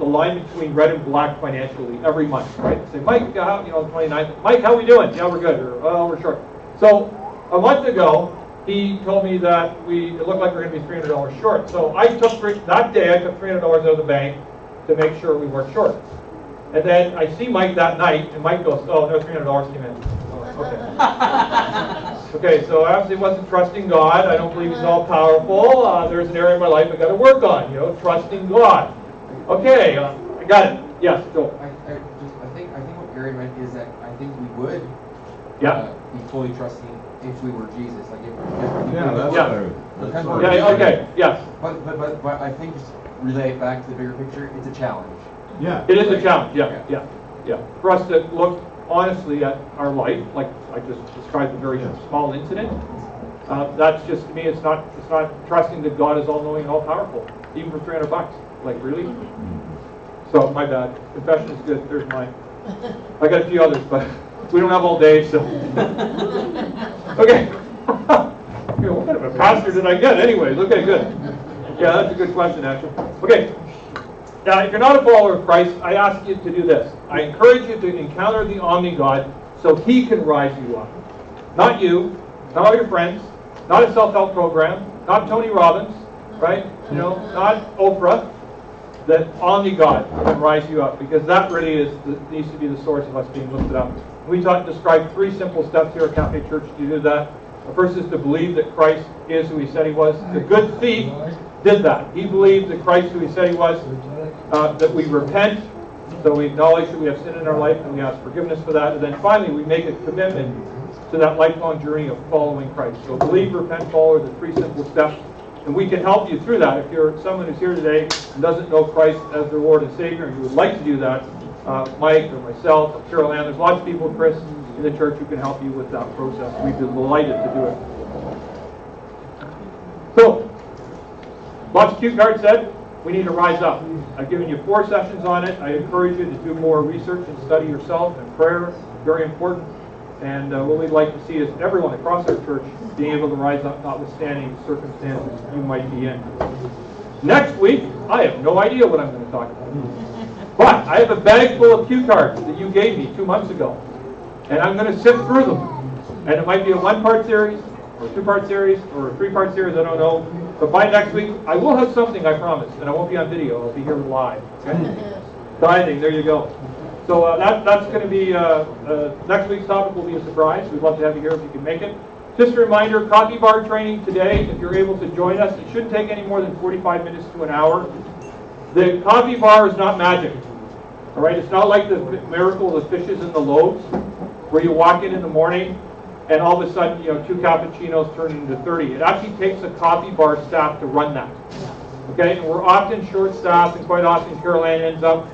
line between red and black financially every month, right? Say, Mike, the 29th, Mike, how we doing? Yeah, we're good. Or, oh, we're short. So a month ago, he told me that it looked like we're going to be $300 short. So that day I took $300 out of the bank to make sure we weren't short. And then I see Mike that night, and Mike goes, oh, no, $300 came in. Oh, okay. Okay, so I obviously wasn't trusting God. I don't believe He's all powerful. There's an area in my life I got to work on, trusting God. Okay, I got it. Yes, Joel. I think what Gary meant is that I think we would be fully trusting if we were Jesus. Like okay, yes. But I think just relay it back to the bigger picture. It's a challenge. Yeah. It is a challenge. Yeah. For us to look honestly at our life, like I just described a very small incident. That's just, to me, it's not trusting that God is all-knowing and all-powerful, even for $300. Like, really? So, my bad. Confession is good. There's mine. I got a few others, but we don't have all day, so. Okay. What kind of a pastor did I get anyways? Okay, good. Yeah, that's a good question, actually. Okay. Now, if you're not a follower of Christ, I ask you to do this. I encourage you to encounter the Omni-God so He can rise you up. Not you, not all your friends, not a self-help program, not Tony Robbins, right? Not Oprah. That Omni-God can rise you up, because that really needs to be the source of us being lifted up. We described 3 simple steps here at Cafe Church to do that. The first is to believe that Christ is who He said He was. The good thief did that. He believed that Christ who He said He was, that we repent So we acknowledge that we have sin in our life and we ask forgiveness for that. And then finally, we make a commitment to that lifelong journey of following Christ. So believe, repent, follow are the 3 simple steps. And we can help you through that. If you're someone who's here today and doesn't know Christ as their Lord and Savior and you would like to do that, Mike or myself or Carol Ann, there's lots of people, Chris, in the church who can help you with that process. We'd be delighted to do it. So, lots of cute cards said. We need to rise up. I've given you 4 sessions on it. I encourage you to do more research and study yourself, and prayer, very important. And what we'd like to see is everyone across our church being able to rise up, notwithstanding the circumstances you might be in. Next week, I have no idea what I'm going to talk about. But I have a bag full of cue cards that you gave me 2 months ago. And I'm going to sift through them. And it might be a 1-part series, or a 2-part series, or a 3-part series, I don't know. But by next week, I will have something, I promise. And I won't be on video. I'll be here live. Okay? Tithing, there you go. So that's going to be, next week's topic will be a surprise. We'd love to have you here if you can make it. Just a reminder, coffee bar training today, if you're able to join us. It shouldn't take any more than 45 minutes to an hour. The coffee bar is not magic. All right, it's not like the miracle of the fishes and the loaves, where you walk in the morning and all of a sudden, 2 cappuccinos turn into 30. It actually takes a coffee bar staff to run that. Okay, and we're often short-staffed, and quite often Carol Ann ends up,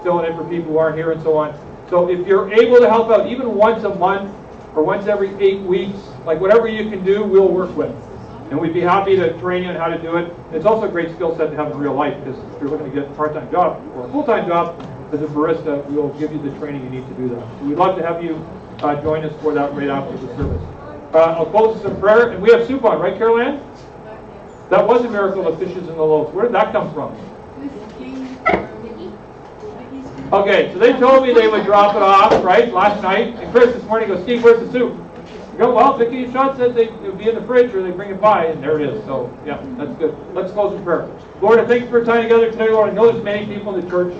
filling in for people who aren't here and so on. So if you're able to help out even once a month or once every 8 weeks, like whatever you can do, we'll work with. And we'd be happy to train you on how to do it. It's also a great skill set to have in real life, because if you're looking to get a part-time job or a full-time job as a barista, we'll give you the training you need to do that. So we'd love to have you join us for that right after the service. I'll close with some prayer, and we have soup on, right, Carol Ann? That was a miracle of fishes and the loaves. Where did that come from? Okay, so they told me they would drop it off, right, last night. And Chris this morning goes, Steve, where's the soup? I go, well, Vicki and Sean said it would be in the fridge, or they bring it by, and there it is. So, yeah, that's good. Let's close in prayer. Lord, I thank you for our time together today, Lord. I know there's many people in the church.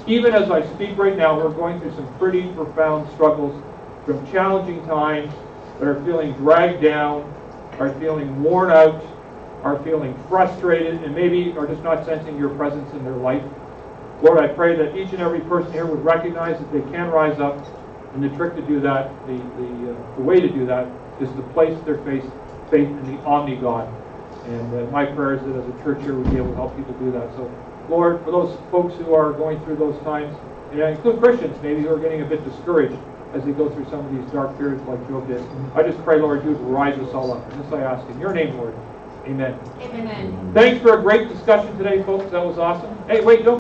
Even as I speak right now, we're going through some pretty profound struggles, from challenging times, that are feeling dragged down, are feeling worn out, are feeling frustrated, and maybe are just not sensing your presence in their life. Lord, I pray that each and every person here would recognize that they can rise up, and the trick to do that, the way to do that, is to place their faith in the Omni God. And my prayer is that as a church here, we'd be able to help people do that. So, Lord, for those folks who are going through those times, and I include Christians maybe who are getting a bit discouraged as they go through some of these dark periods like Job did, I just pray, Lord, you would rise us all up. And this I ask in your name, Lord. Amen. Amen. Thanks for a great discussion today, folks. That was awesome. Hey, wait, don't